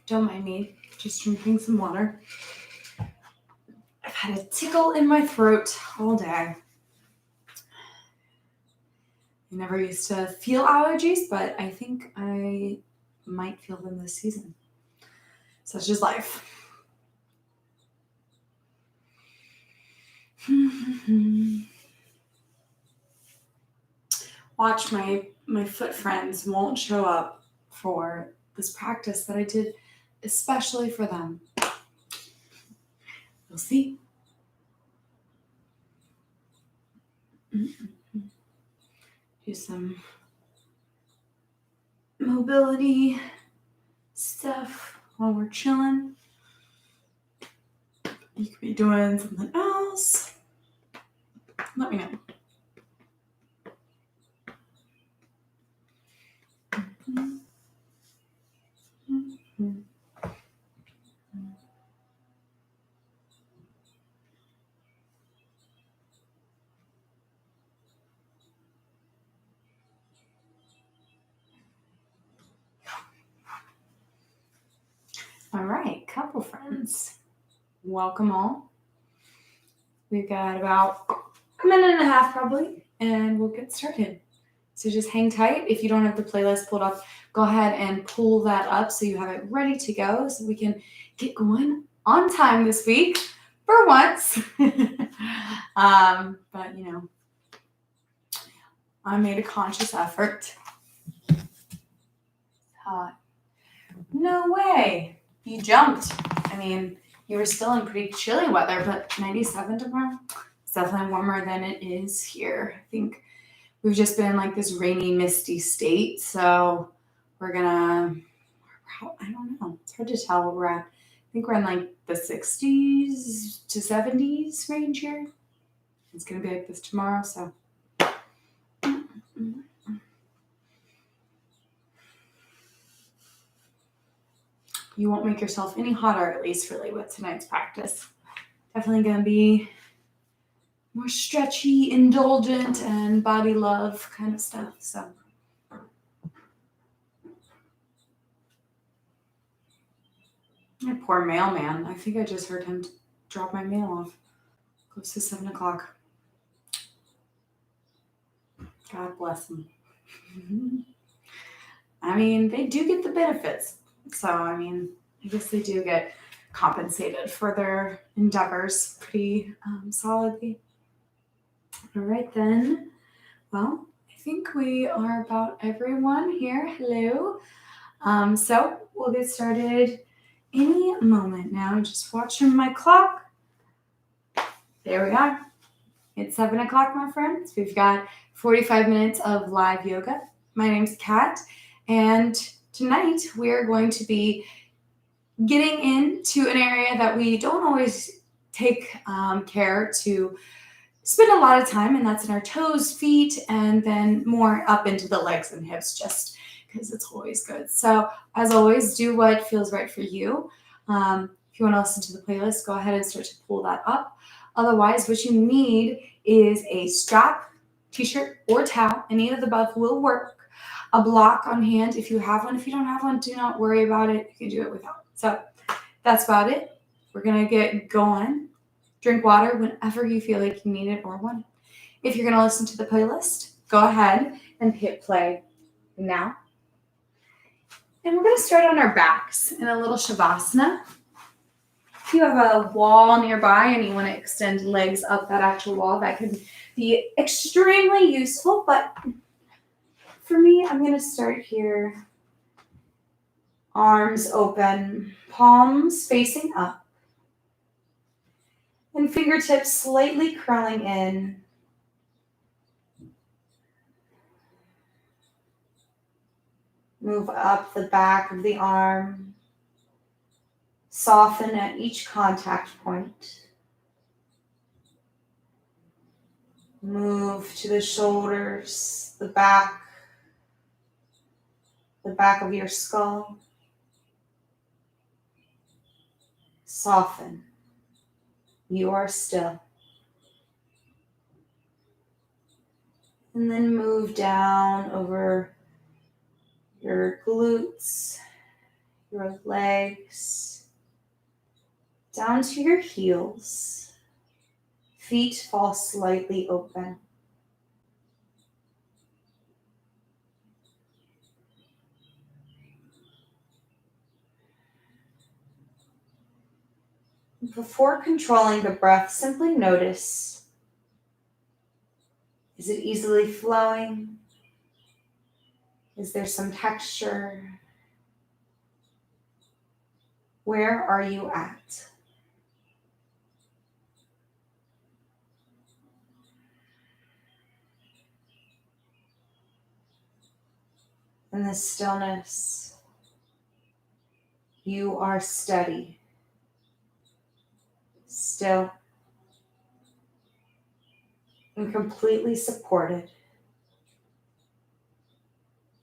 Don't mind me, just drinking some water. I've had a tickle in my throat all day. I never used to feel allergies, but I think I might feel them this season. Such is life. Watch, my foot friends won't show up for this practice that I did especially for them. We'll see. Do some mobility stuff while we're chilling. You could be doing something else. Let me know. All right, couple friends. Welcome all. We've got about a minute and a half probably, and we'll get started. So just hang tight. If you don't have the playlist pulled up, go ahead and pull that up so you have it ready to go so we can get going on time this week for once. But you know, I made a conscious effort. No way. You jumped. I mean, you were still in pretty chilly weather, but 97 tomorrow. It's definitely warmer than it is here. I think we've just been in like this rainy, misty state. So we're gonna, I don't know. It's hard to tell where we're at. I think we're in like the 60s to 70s range here. It's gonna be like this tomorrow. So you won't make yourself any hotter, at least really, with tonight's practice. Definitely gonna be more stretchy, indulgent, and body love kind of stuff. So my poor mailman. I think I just heard him drop my mail off close to 7 o'clock. God bless him. I mean, they do get the benefits. So, I mean, I guess they do get compensated for their endeavors pretty solidly. All right, then. Well, I think we are about everyone here. Hello. So we'll get started any moment now. Just watching my clock. There we are. It's 7 o'clock, my friends. We've got 45 minutes of live yoga. My name's Kat, and tonight we are going to be getting into an area that we don't always take care to spend a lot of time, and that's in our toes, feet, and then more up into the legs and hips, just because it's always good. So as always, do what feels right for you. If you want to listen to the playlist, go ahead and start to pull that up. Otherwise, what you need is a strap, t-shirt, or towel. Any of the above will work. A block on hand if you have one. If you don't have one, do not worry about it. You can do it without. So that's about it. We're going to get going. Drink water whenever you feel like you need it or want it. If you're going to listen to the playlist, go ahead and hit play now. And we're going to start on our backs in a little Shavasana. If you have a wall nearby and you want to extend legs up that actual wall, that can be extremely useful. But for me, I'm going to start here. Arms open, palms facing up, and fingertips slightly curling in. Move up the back of the arm. Soften at each contact point. Move to the shoulders, the back of your skull. Soften. You are still. And then move down over your glutes, your legs down to your heels. Feet fall slightly open. Before controlling the breath, simply notice, is it easily flowing? Is there some texture? Where are you at? In this stillness, you are steady, still, and completely supported.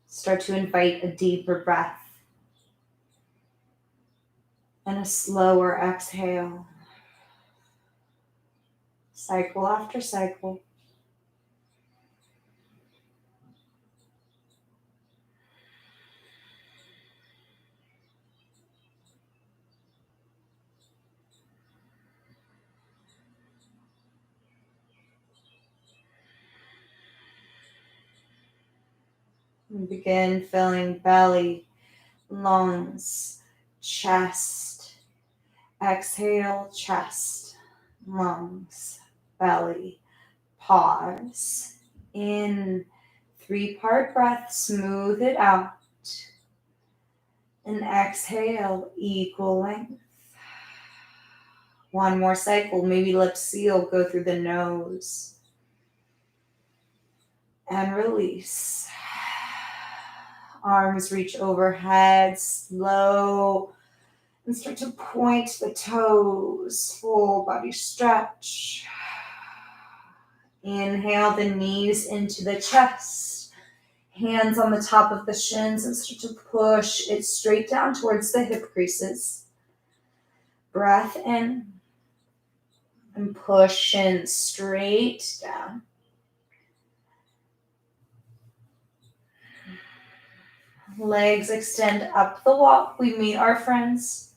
Start to invite a deeper breath and a slower exhale. Cycle after cycle. And begin filling belly, lungs, chest. Exhale, chest, lungs, belly. Pause. In 3-part breath, smooth it out. And exhale, equal length. One more cycle, maybe lips seal, go through the nose. And release. Arms reach overhead, slow. And start to point the toes, full body stretch. Inhale the knees into the chest. Hands on the top of the shins and start to push it straight down towards the hip creases. Breath in and push shin straight down. Legs extend up the wall. We meet our friends.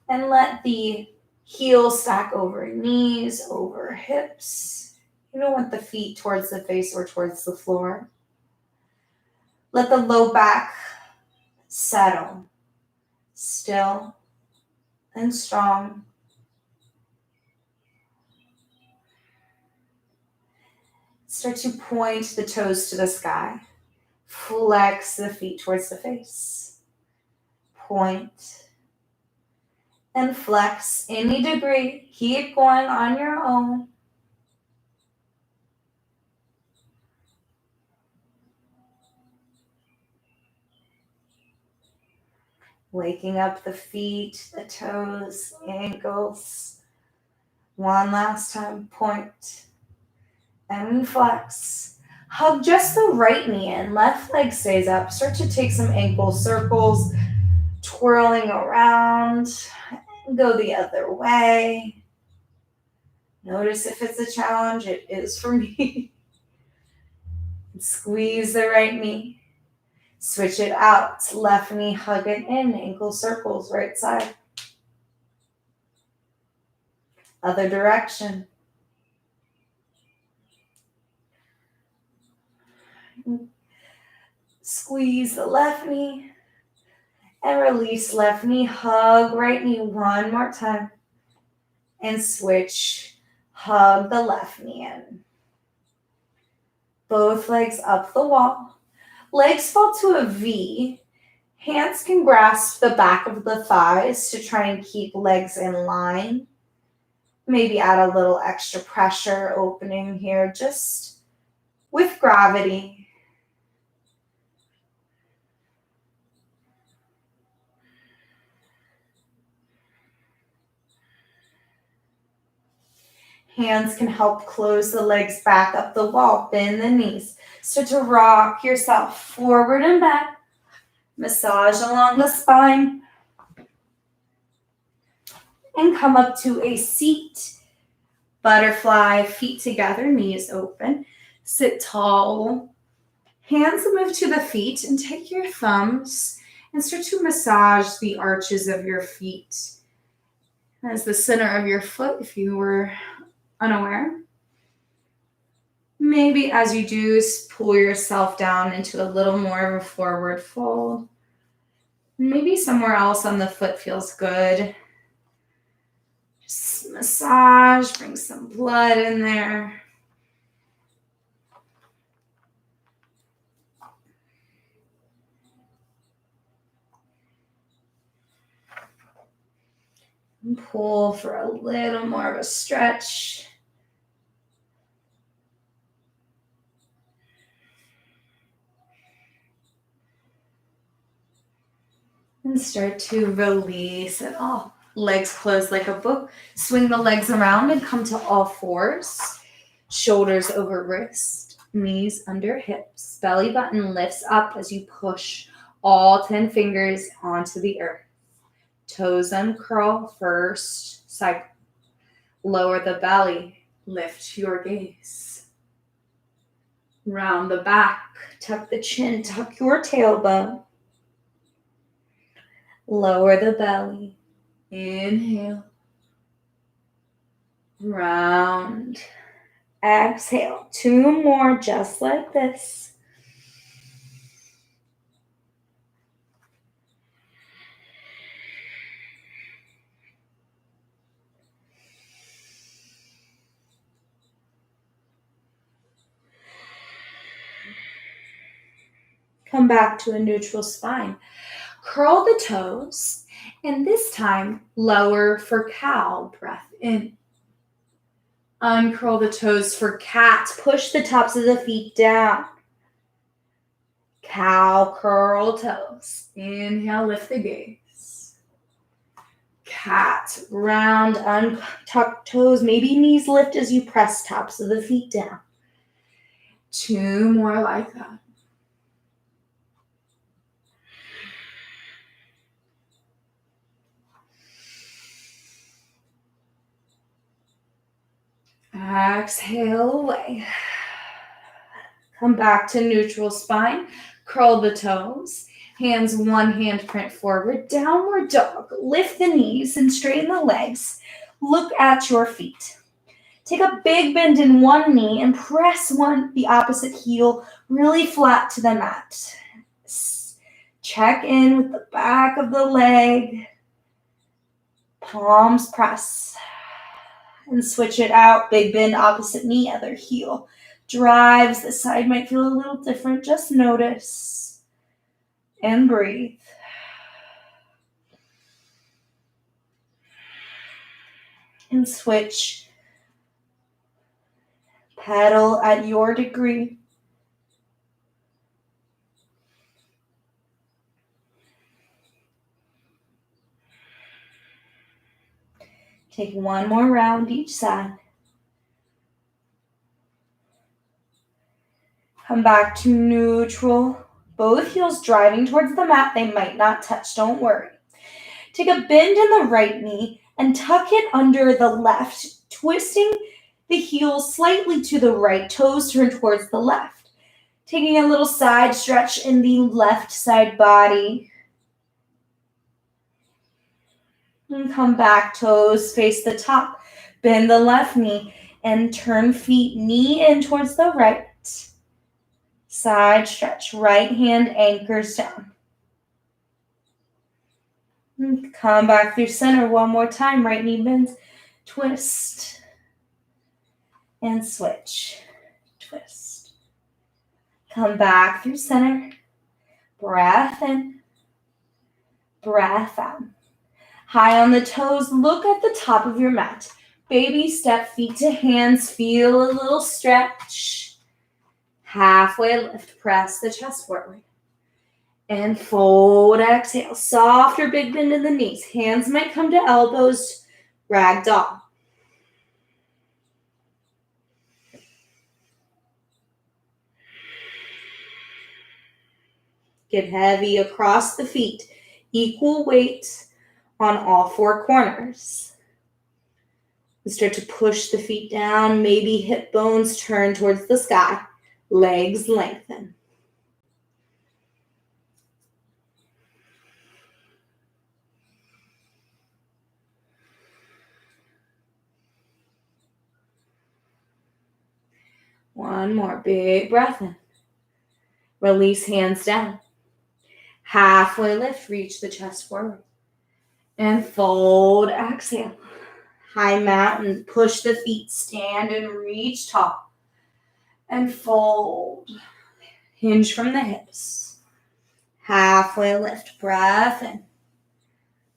And let the heels stack over knees, over hips. You don't want the feet towards the face or towards the floor. Let the low back settle. Still and strong. Start to point the toes to the sky. Flex the feet towards the face. Point and flex any degree. Keep going on your own. Waking up the feet, the toes, ankles. One last time, point and flex. Hug just the right knee in, left leg stays up. Start to take some ankle circles, twirling around. Go the other way. Notice if it's a challenge. It is for me. Squeeze the right knee. Switch it out. Left knee, hug it in. Ankle circles, right side. Other direction. Squeeze the left knee. And release left knee. Hug right knee one more time. And switch. Hug the left knee in. Both legs up the wall. Legs fall to a V. Hands can grasp the back of the thighs to try and keep legs in line. Maybe add a little extra pressure opening here, just with gravity. Hands can help close the legs back up the wall. Bend the knees. Start to rock yourself forward and back. Massage along the spine. And come up to a seat. Butterfly, feet together, knees open. Sit tall. Hands move to the feet and take your thumbs And start to massage the arches of your feet as the center of your foot, if you were unaware. Maybe as you do, pull yourself down into a little more of a forward fold. Maybe somewhere else on the foot feels good. Just massage, bring some blood in there. And pull for a little more of a stretch. And start to release it all. Legs closed like a book. Swing the legs around and come to all fours. Shoulders over wrist, knees under hips. Belly button lifts up as you push all 10 fingers onto the earth. Toes uncurl first cycle. Lower the belly, lift your gaze. Round the back, tuck the chin, tuck your tailbone. Lower the belly, inhale. Round, exhale. 2 more just like this. Come back to a neutral spine. Curl the toes, and this time lower for cow, breath in. Uncurl the toes for cat. Push the tops of the feet down. Cow, curl toes. Inhale, lift the gaze. Cat, round, untuck toes. Maybe knees lift as you press tops of the feet down. 2 more like that. Exhale away. Come back to neutral spine. Curl the toes. Hands one handprint forward. Downward dog. Lift the knees and straighten the legs. Look at your feet. Take a big bend in one knee and press the opposite heel really flat to the mat. Check in with the back of the leg. Palms press. And switch it out. Big bend, opposite knee, other heel. Drives. The side might feel a little different. Just notice. And breathe. And switch. Pedal at your degree. Take one more round each side. Come back to neutral. Both heels driving towards the mat. They might not touch, don't worry. Take a bend in the right knee and tuck it under the left, twisting the heels slightly to the right, toes turn towards the left. Taking a little side stretch in the left side body. And come back, toes face the top. Bend the left knee and turn feet, knee in towards the right. Side stretch, right hand anchors down. And come back through center one more time. Right knee bends, twist, and switch, twist. Come back through center. Breath in, breath out. High on the toes, look at the top of your mat. Baby step, feet to hands, feel a little stretch. Halfway lift, press the chest forward. And fold, exhale. Softer big bend in the knees. Hands might come to elbows, ragdoll. Get heavy across the feet. Equal weight on all 4 corners. And start to push the feet down. Maybe hip bones turn towards the sky. Legs lengthen. One more. Big breath in. Release hands down. Halfway lift. Reach the chest forward. And fold. Exhale. High mountain. Push the feet. Stand and reach tall. And fold. Hinge from the hips. Halfway lift. Breath in.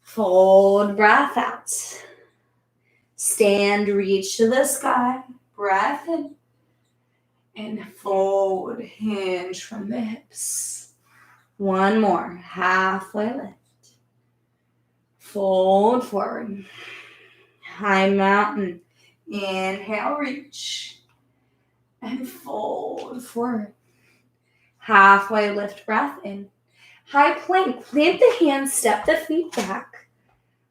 Fold. Breath out. Stand. Reach to the sky. Breath in. And fold. Hinge from the hips. One more. Halfway lift. Fold forward. High mountain. Inhale, reach. And fold forward. Halfway lift, breath in. High plank. Plant the hands, step the feet back.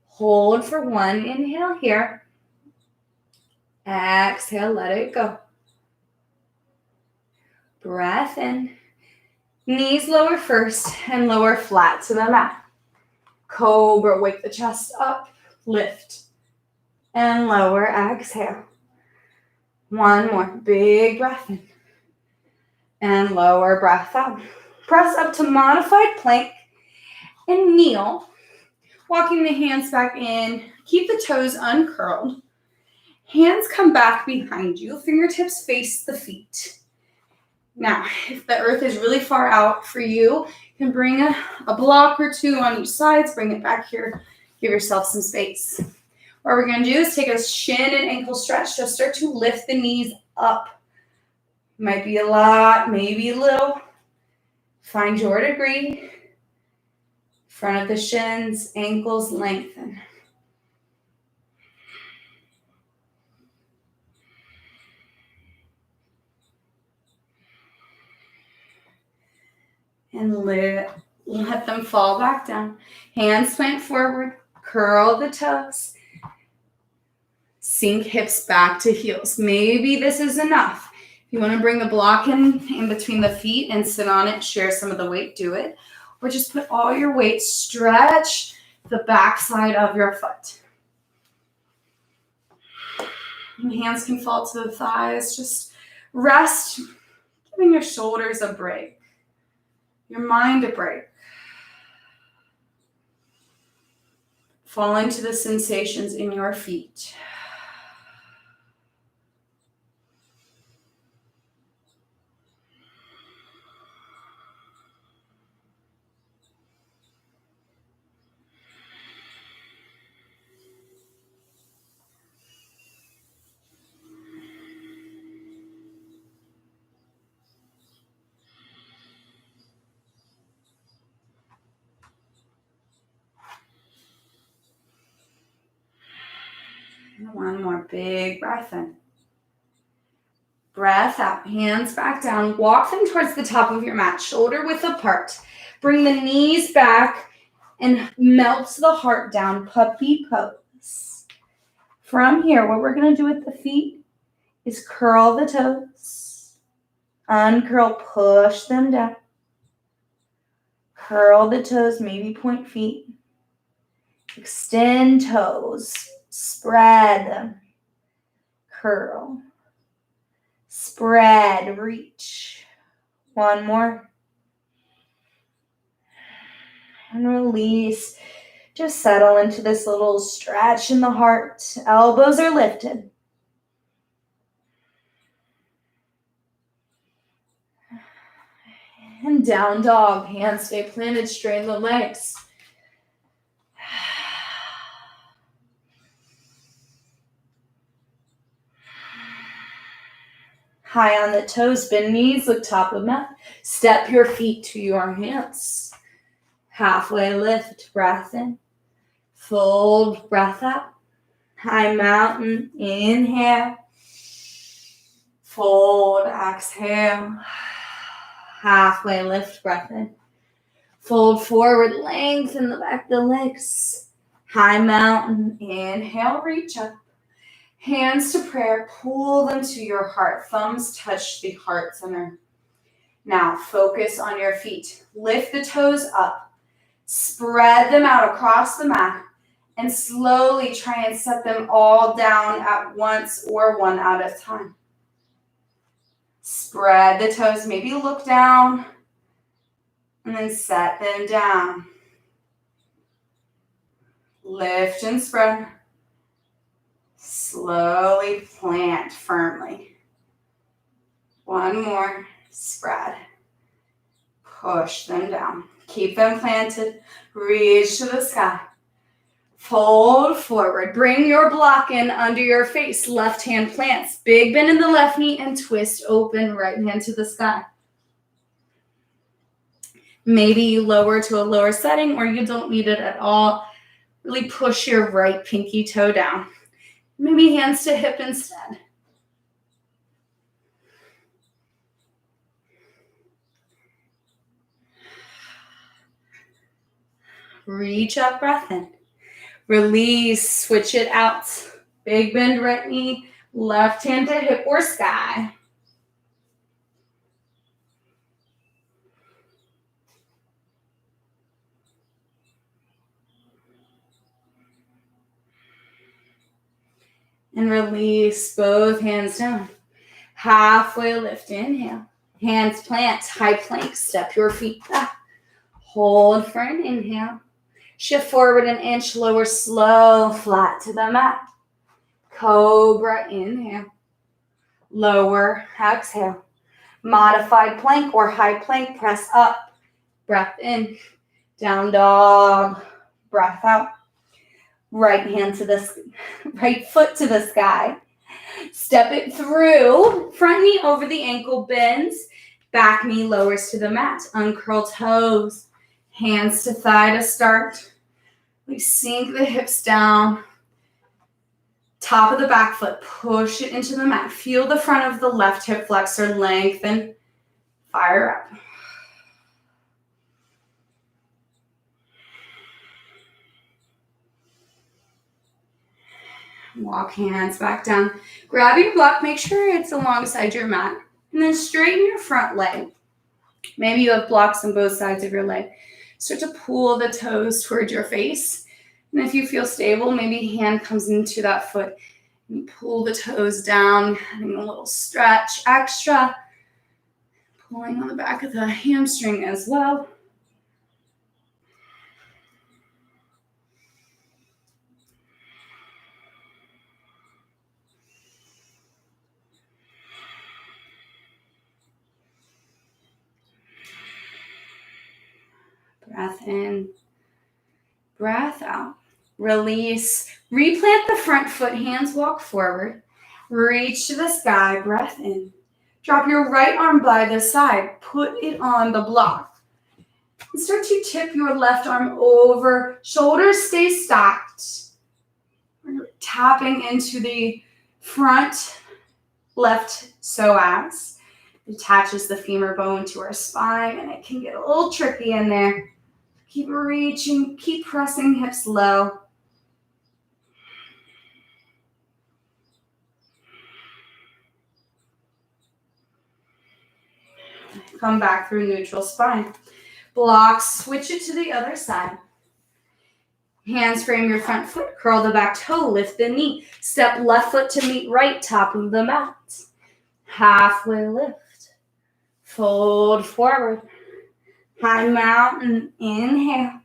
Hold for one. Inhale here. Exhale, let it go. Breath in. Knees lower first and lower flat to the mat. Cobra, wake the chest up. Lift. And lower, exhale. One more. Big breath in. And lower, breath out. Press up to modified plank and kneel. Walking the hands back in. Keep the toes uncurled. Hands come back behind you. Fingertips face the feet. Now, if the earth is really far out for you, you can bring a block or two on each side. Bring it back here. Give yourself some space. What we're going to do is take a shin and ankle stretch. Just start to lift the knees up. Might be a lot, maybe a little. Find your degree. Front of the shins, ankles lengthen. And let them fall back down. Hands plant forward. Curl the toes. Sink hips back to heels. Maybe this is enough. If you want to bring the block in between the feet and sit on it, share some of the weight, do it. Or just put all your weight, stretch the backside of your foot. And hands can fall to the thighs. Just rest, giving your shoulders a break. Your mind a break. Fall into the sensations in your feet. One more big breath in. Breath out. Hands back down. Walk them towards the top of your mat. Shoulder width apart. Bring the knees back and melt the heart down. Puppy pose. From here, what we're going to do with the feet is curl the toes. Uncurl. Push them down. Curl the toes. Maybe point feet. Extend toes. Spread them. Curl. Spread. Reach. One more. And release. Just settle into this little stretch in the heart. Elbows are lifted. And down dog. Hands stay planted. Straighten the legs. High on the toes, bend knees, look top of mat. Step your feet to your hands. Halfway lift, breath in. Fold, breath out. High mountain, inhale. Fold, exhale. Halfway lift, breath in. Fold forward, lengthen the back of the legs. High mountain, inhale, reach up. Hands to prayer, pull them to your heart. Thumbs touch the heart center. Now focus on your feet. Lift the toes up. Spread them out across the mat. And slowly try and set them all down at once or one at a time. Spread the toes, maybe look down, and then set them down. Lift and spread. Slowly plant firmly. One more, spread. Push them down. Keep them planted. Reach to the sky. Fold forward. Bring your block in under your face. Left hand plants. Big bend in the left knee and twist open. Right hand to the sky. Maybe you lower to a lower setting or you don't need it at all. Really push your right pinky toe down. Maybe hands to hip instead. Reach up, breath in. Release, switch it out. Big bend right knee, left hand to hip or sky. And release, both hands down. Halfway lift, inhale. Hands plant, high plank, step your feet back. Hold for an inhale. Shift forward an inch, lower slow, flat to the mat. Cobra, inhale. Lower, exhale. Modified plank or high plank, press up. Breath in. Down dog, breath out. Right foot to the sky. Step it through. Front knee over the ankle bends. Back knee lowers to the mat. Uncurl toes. Hands to thigh to start. We sink the hips down. Top of the back foot. Push it into the mat. Feel the front of the left hip flexor lengthen. Fire up. Walk hands back down. Grab your block. Make sure it's alongside your mat. And then straighten your front leg. Maybe you have blocks on both sides of your leg. Start to pull the toes towards your face. And if you feel stable, maybe hand comes into that foot. And pull the toes down, having a little stretch extra. Pulling on the back of the hamstring as well. Breath in, breath out. Release. Replant the front foot, hands walk forward. Reach to the sky, breath in. Drop your right arm by the side. Put it on the block. And start to tip your left arm over. Shoulders stay stacked. We're tapping into the front left psoas. It attaches the femur bone to our spine, and it can get a little tricky in there. Keep reaching, keep pressing hips low. Come back through neutral spine. Block, switch it to the other side. Hands frame your front foot, curl the back toe, lift the knee. Step left foot to meet right, top of the mat. Halfway lift. Fold forward. High mountain, inhale.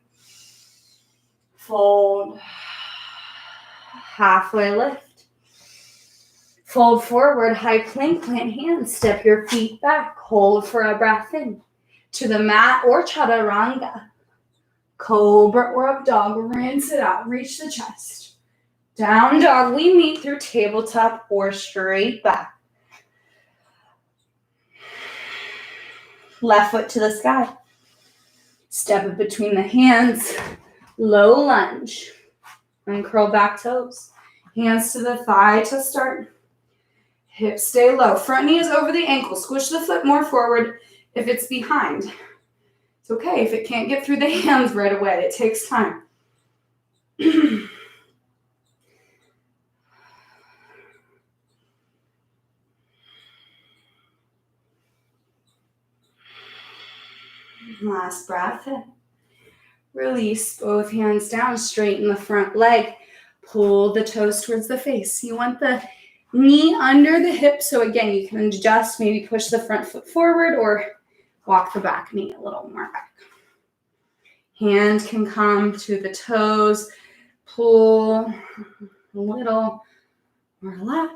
Fold. Halfway lift. Fold forward, high plank, plant hands. Step your feet back. Hold for a breath in. To the mat or chaturanga. Cobra or up dog. Rinse it out. Reach the chest. Down dog. We meet through tabletop or straight back. Left foot to the sky. Step it between the hands. Low lunge. Uncurl back toes. Hands to the thigh to start. Hips stay low. Front knee is over the ankle. Squish the foot more forward if it's behind. It's okay if it can't get through the hands right away. It takes time. Last breath in. Release both hands down. Straighten the front leg. Pull the toes towards the face. You want the Knee under the hip. So again, you can adjust, maybe push the front foot forward or walk the back knee a little more back. Hand can come to the toes. Pull a little, relax.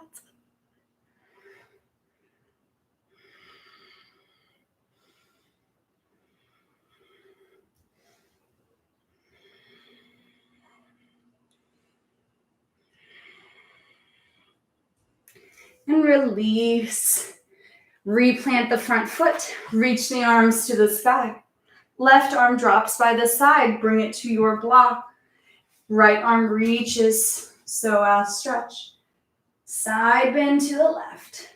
And release. Replant the front foot. Reach the arms to the sky. Left arm drops by the side. Bring it to your block. Right arm reaches, so as stretch. Side bend to the left.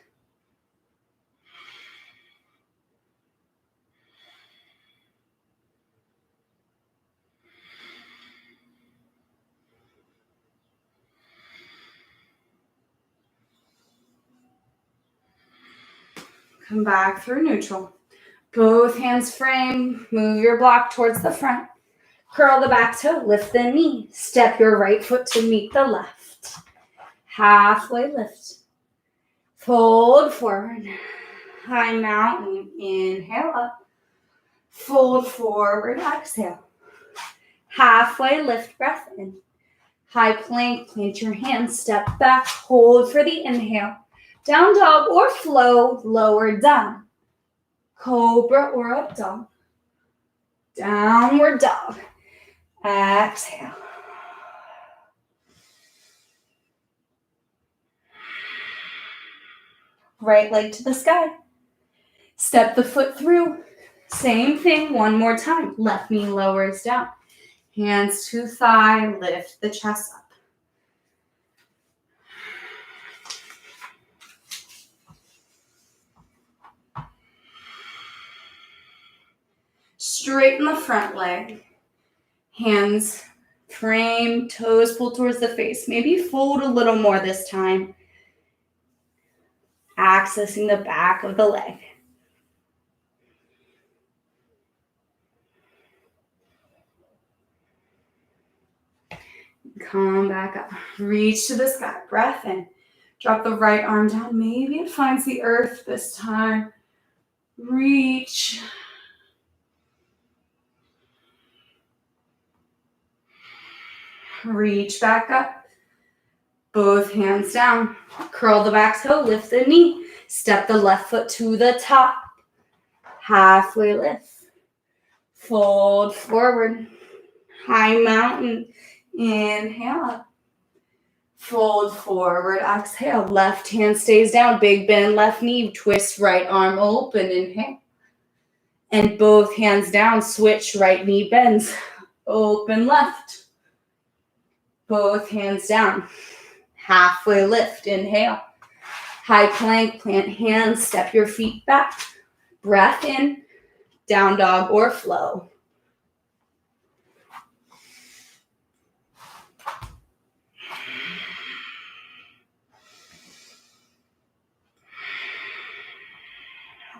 Come back through neutral. Both hands frame. Move your block towards the front. Curl the back toe. Lift the knee. Step your right foot to meet the left. Halfway lift. Fold forward. High mountain. Inhale up. Fold forward. Exhale. Halfway lift. Breath in. High plank. Plant your hands. Step back. Hold for the inhale. Down dog or flow. Lower down. Cobra or up dog. Downward dog. Exhale. Right leg to the sky. Step the foot through. Same thing, one more time. Left knee lowers down. Hands to thigh, lift the chest up. Straighten the front leg. Hands frame, toes pull towards the face. Maybe fold a little more this time. Accessing the back of the leg. Come back up. Reach to the sky. Breath in. Drop the right arm down. Maybe it finds the earth this time. Reach. Reach back up. Both hands down. Curl the back toe. Lift the knee. Step the left foot to the top. Halfway lift. Fold forward. High mountain. Inhale up. Fold forward. Exhale. Left hand stays down. Big bend left knee. Twist right arm open. Inhale. And both hands down. Switch right knee bends. Open left. Both hands down. Halfway lift. Inhale. High plank. Plant hands. Step your feet back. Breath in. Down dog or flow.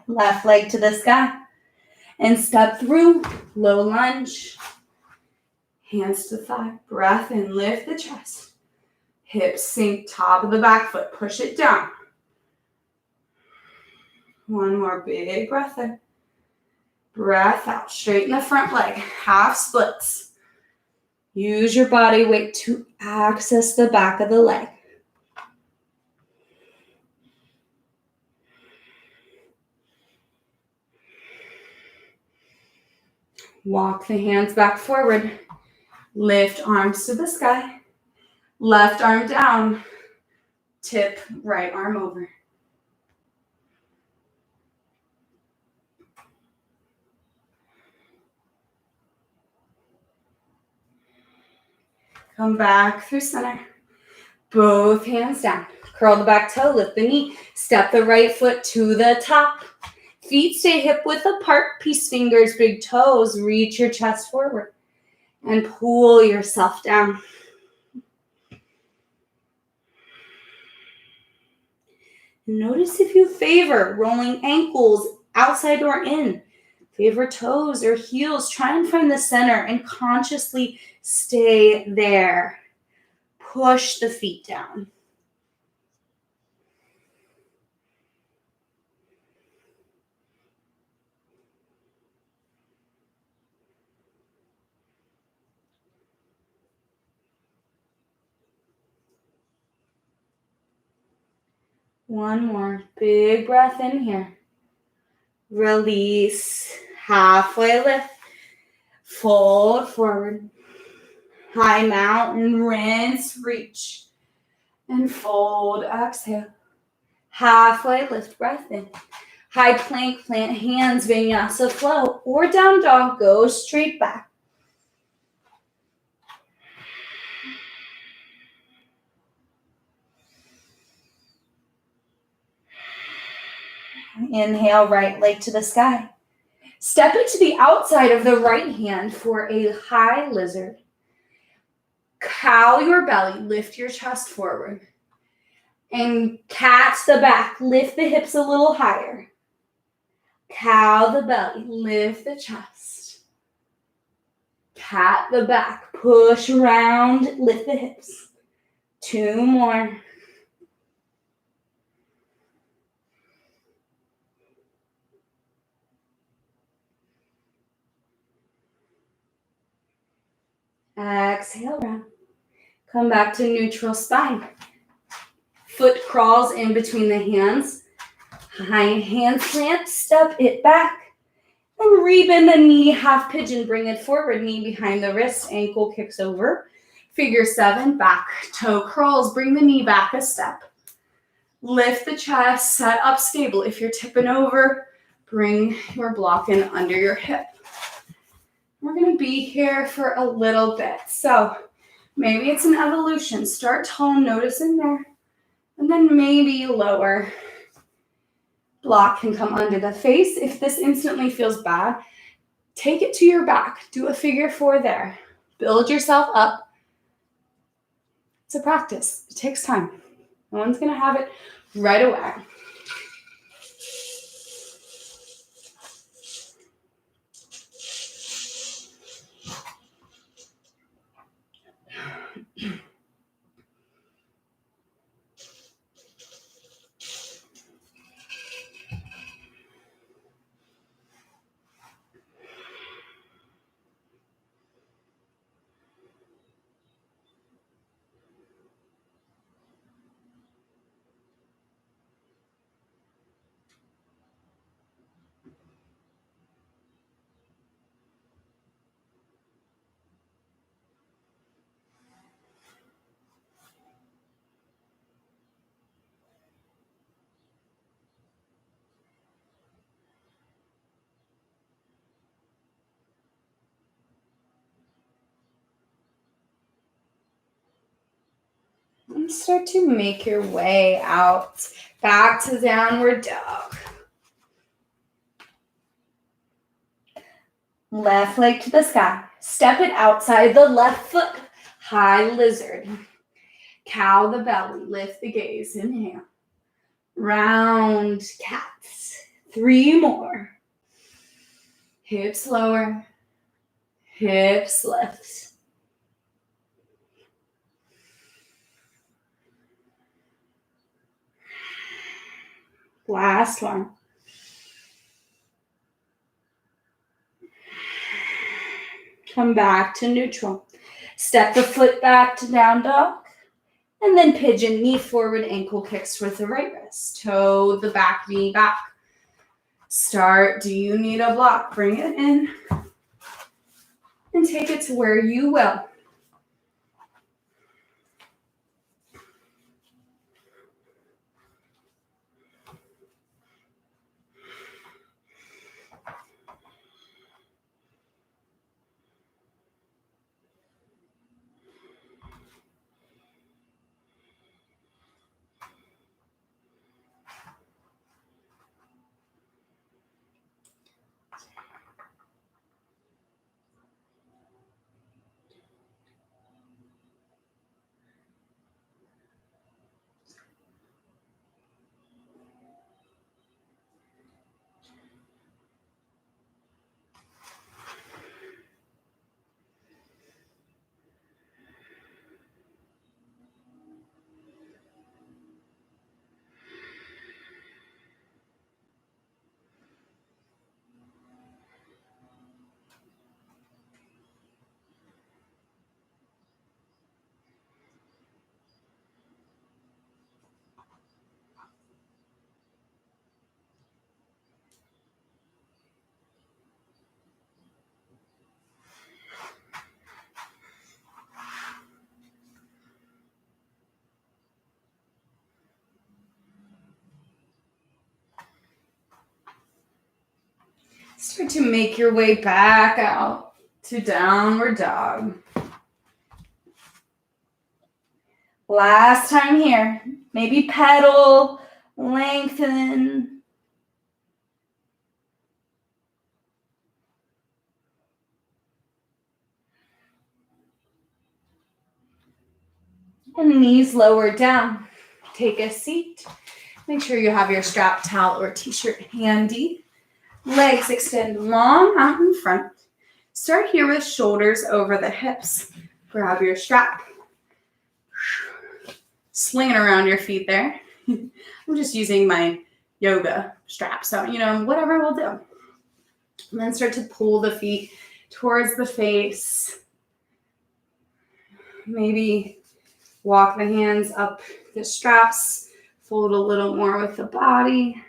Left leg to the sky. And step through. Low lunge. Hands to thigh. Breath in. Lift the chest. Hips sink. Top of the back foot. Push it down. One more big breath in. Breath out. Straighten the front leg. Half splits. Use your body weight to access the back of the leg. Walk the hands back forward. Lift arms to the sky. Left arm down. Tip right arm over. Come back through center. Both hands down. Curl the back toe, lift the knee. Step the right foot to the top. Feet stay hip width apart. Peace fingers, big toes. Reach your chest forward. And pull yourself down. Notice if you favor rolling ankles outside or in. Favor toes or heels. Try and find the center and consciously stay there. Push the feet down. One more. Big breath in here. Release. Halfway lift. Fold forward. High mountain, rinse, reach. And fold, exhale. Halfway lift, breath in. High plank, plant hands, vinyasa flow. Or down dog, go straight back. Inhale, right leg to the sky. Step it to the outside of the right hand for a high lizard. Cow your belly, lift your chest forward. And catch the back, lift the hips a little higher. Cow the belly, lift the chest. Cat the back, push around, lift the hips. 2 more. Exhale, round. Come back to neutral spine. Foot crawls in between the hands. High hand plant, step it back. And rebend the knee, half pigeon, bring it forward, knee behind the wrist, ankle kicks over. Figure 7, back toe curls, bring the knee back a step. Lift the chest, set up stable. If you're tipping over, bring your block in under your hip. We're gonna be here for a little bit. So maybe it's an evolution. Start tall, notice in there. And then maybe lower. Block can come under the face. If this instantly feels bad, take it to your back. Do a figure 4 there. Build yourself up. It's a practice. It takes time. No one's going to have it right away. And start to make your way out. Back to downward dog. Left leg to the sky. Step it outside the left foot. High lizard. Cow the belly. Lift the gaze. Inhale. Round cats. 3 more. Hips lower. Hips lift. Last one. Come back to neutral. Step the foot back to down dog. And then pigeon, knee forward, ankle kicks with the right wrist. Toe the back knee back. Start. Do you need a block? Bring it in. And take it to where you will. Start to make your way back out to downward dog. Last time here. Maybe pedal, lengthen. And knees lowered down. Take a seat. Make sure you have your strap, towel, or t-shirt handy. Legs extend long out in front. Start here with shoulders over the hips. Grab your strap. Swing it around your feet there. I'm just using my yoga strap, so, whatever will do. And then start to pull the feet towards the face. Maybe walk the hands up the straps. Fold a little more with the body.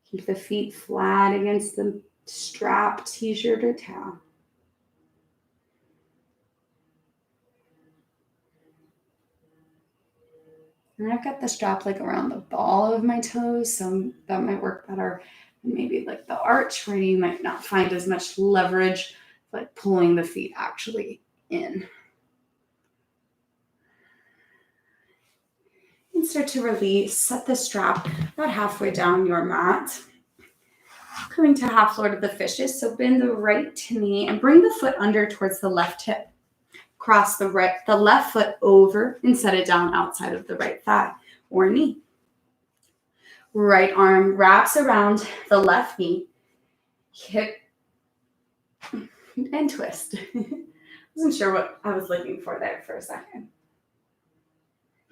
Keep the feet flat against the strap, t-shirt, or towel. And I've got the strap like around the ball of my toes, so that might work better. Maybe like the arch where you might not find as much leverage, but pulling the feet actually in. And start to release. Set the strap about halfway down your mat. Coming to half floor to the fishes. So bend the right knee and bring the foot under towards the left hip. Cross the left foot over and set it down outside of the right thigh or knee. Right arm wraps around the left knee. Hip and twist. Wasn't sure what I was looking for there for a second.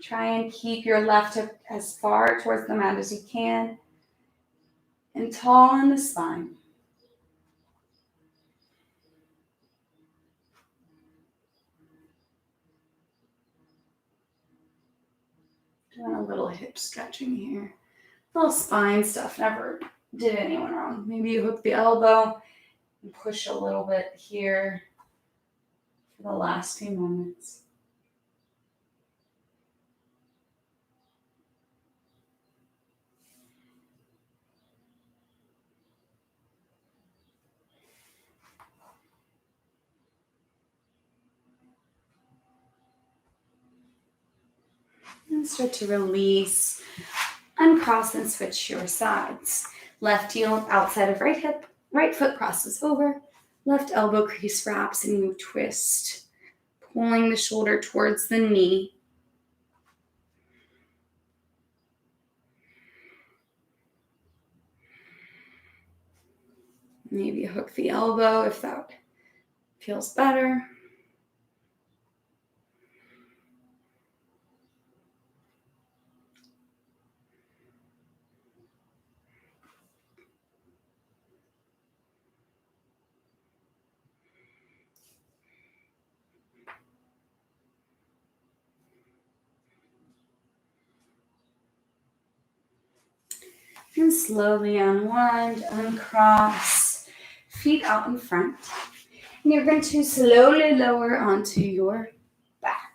Try and keep your left hip as far towards the mat as you can and tall in the spine. Doing a little hip stretching here. Little spine stuff, never did anyone wrong. Maybe you hook the elbow and push a little bit here for the last few moments. And start to release, uncross and switch your sides. Left heel outside of right hip, right foot crosses over, left elbow crease wraps and you twist, pulling the shoulder towards the knee. Maybe hook the elbow if that feels better. And slowly unwind, uncross, feet out in front. And you're going to slowly lower onto your back.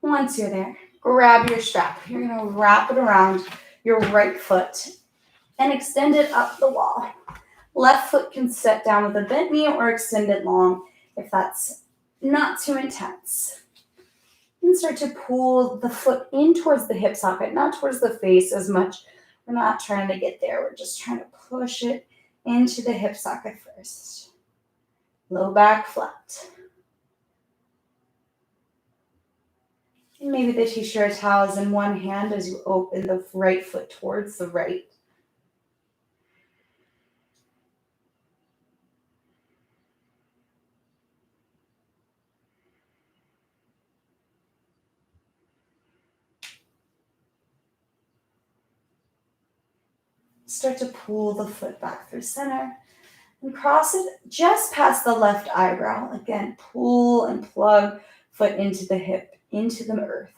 Once you're there, grab your strap. You're going to wrap it around your right foot and extend it up the wall. Left foot can sit down with a bent knee or extend it long if that's not too intense. And start to pull the foot in towards the hip socket, not towards the face as much. We're not trying to get there. We're just trying to push it into the hip socket first. Low back flat. And maybe the t-shirt towel is in one hand as you open the right foot towards the right. Start to pull the foot back through center and cross it just past the left eyebrow. Again, pull and plug foot into the hip, into the earth.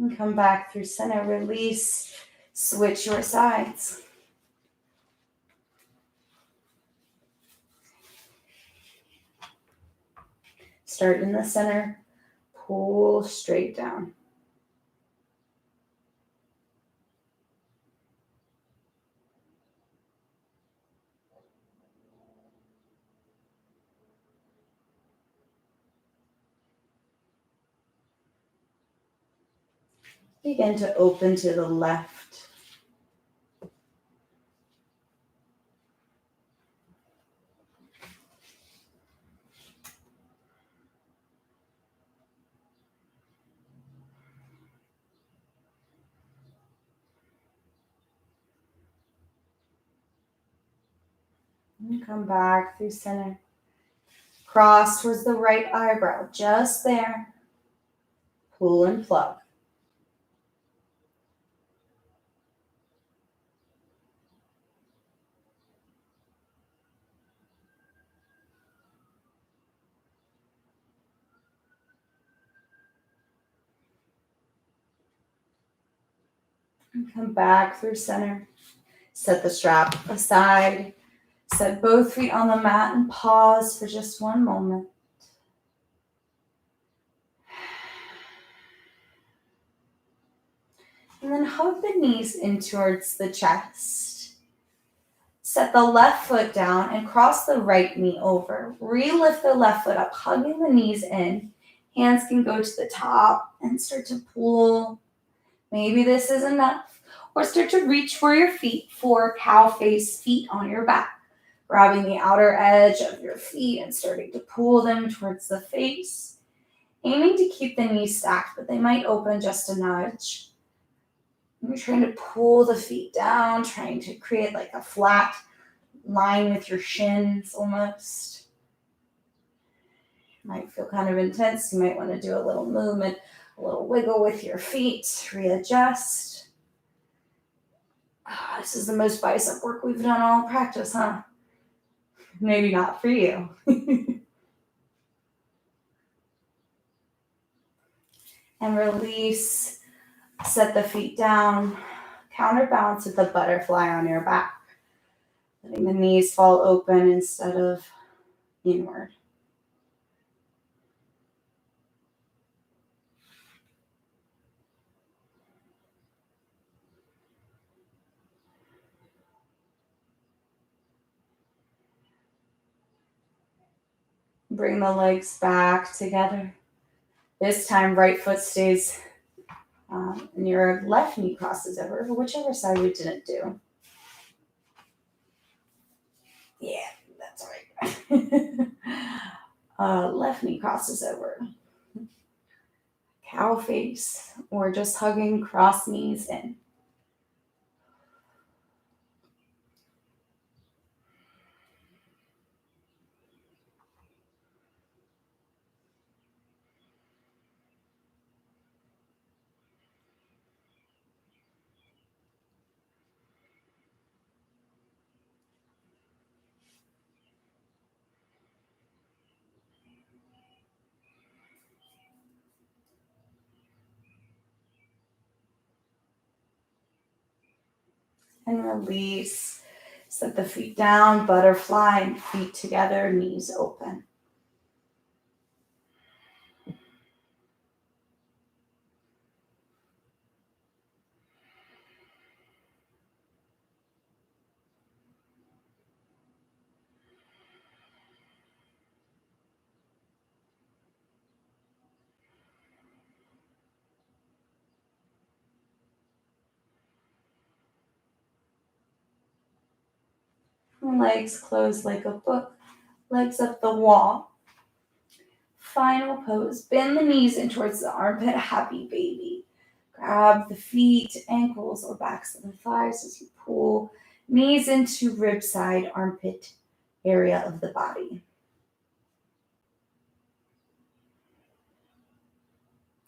And come back through center, release, switch your sides. Start in the center, pull straight down. Begin to open to the left. And come back through center. Cross towards the right eyebrow, just there. Pull and plug. And come back through center. Set the strap aside. Set both feet on the mat and pause for just one moment. And then hug the knees in towards the chest. Set the left foot down and cross the right knee over. Relift the left foot up, hugging the knees in. Hands can go to the top and start to pull. Maybe this is enough. Or start to reach for your feet for cow face, feet on your back. Grabbing the outer edge of your feet and starting to pull them towards the face. Aiming to keep the knees stacked, but they might open just a nudge. You're trying to pull the feet down, trying to create like a flat line with your shins almost. Might feel kind of intense. You might want to do a little movement, a little wiggle with your feet, readjust. This is the most bicep work we've done all practice, huh? Maybe not for you. And release. Set the feet down. Counterbalance with the butterfly on your back. Letting the knees fall open instead of inward. Bring the legs back together. This time, right foot stays and your left knee crosses over, whichever side we didn't do. Yeah, that's right. Left knee crosses over. Cow face, or just hugging cross knees in. And release. Set the feet down, butterfly, and feet together, knees open. Legs closed like a book, legs up the wall. Final pose, bend the knees in towards the armpit, happy baby. Grab the feet, ankles, or backs of the thighs as you pull knees into rib side, armpit area of the body.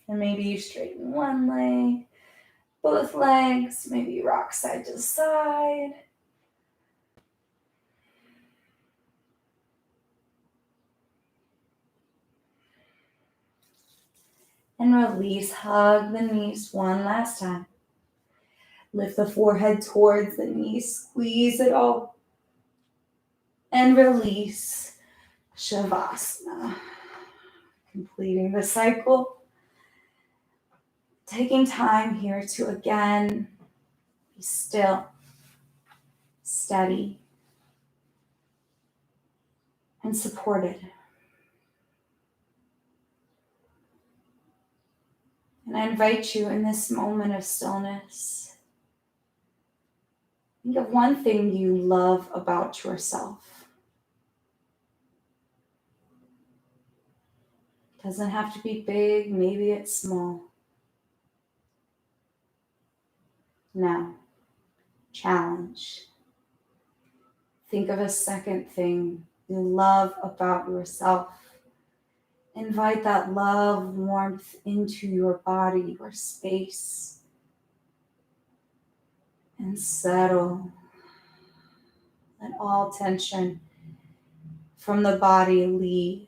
And maybe you straighten one leg, both legs, maybe you rock side to side. And release. Hug the knees one last time. Lift the forehead towards the knees. Squeeze it all. And release. Shavasana. Completing the cycle. Taking time here to again be still, steady, and supported. And I invite you in this moment of stillness, think of one thing you love about yourself. It doesn't have to be big, maybe it's small. Now, challenge. Think of a second thing you love about yourself. Invite that love, warmth into your body, your space, and settle. Let all tension from the body leave.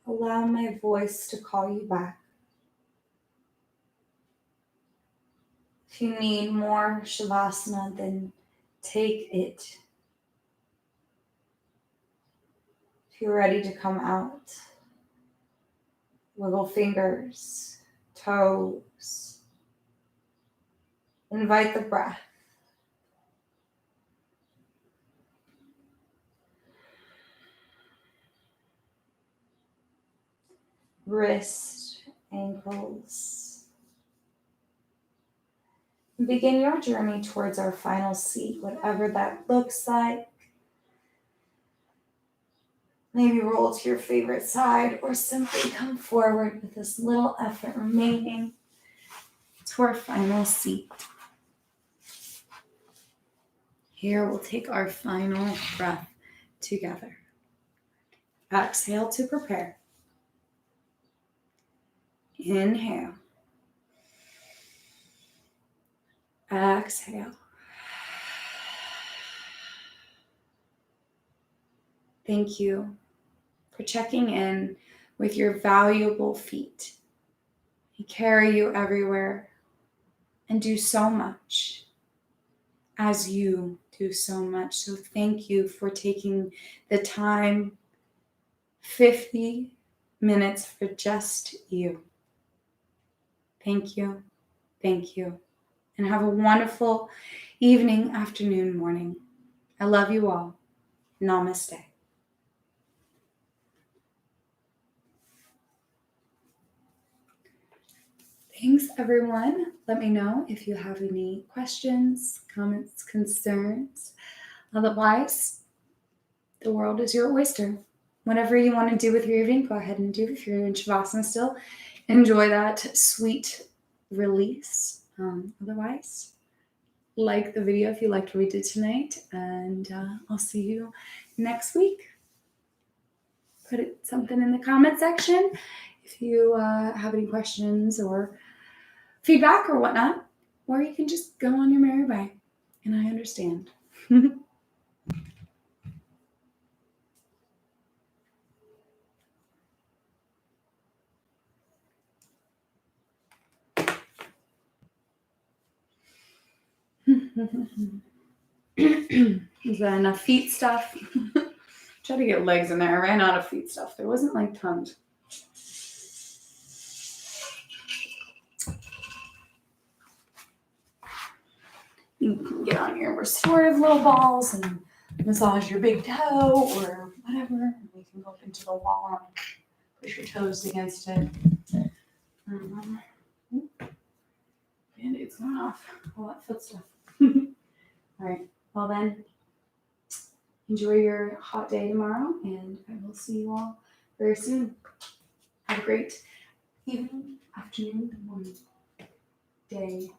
Allow my voice to call you back. If you need more Shavasana, then take it. If you're ready to come out, wiggle fingers, toes. Invite the breath. Wrist, ankles. Begin your journey towards our final seat, whatever that looks like. Maybe roll to your favorite side or simply come forward with this little effort remaining to our final seat. Here we'll take our final breath together. Exhale to prepare. Inhale. Exhale. Thank you for checking in with your valuable feet. They carry you everywhere and do so much as you do so much. So thank you for taking the time, 50 minutes for just you. Thank you. Thank you. And have a wonderful evening, afternoon, morning. I love you all. Namaste. Thanks, everyone. Let me know if you have any questions, comments, concerns. Otherwise, the world is your oyster. Whatever you want to do with your evening, go ahead and do. If you're in Shavasana still, enjoy that sweet release. Otherwise, like the video if you liked what we did tonight, and I'll see you next week. Put something in the comment section if you have any questions or feedback or whatnot, or you can just go on your merry way, and I understand. Is that enough feet stuff? Try to get legs in there. I ran out of feet stuff. There wasn't like tons. You can get on your restorative little balls and massage your big toe or whatever. You can go up into the wall and push your toes against it. Band-Aid's going off. All that foot stuff. All right. Well then, enjoy your hot day tomorrow, and I will see you all very soon. Have a great evening, afternoon, morning, day.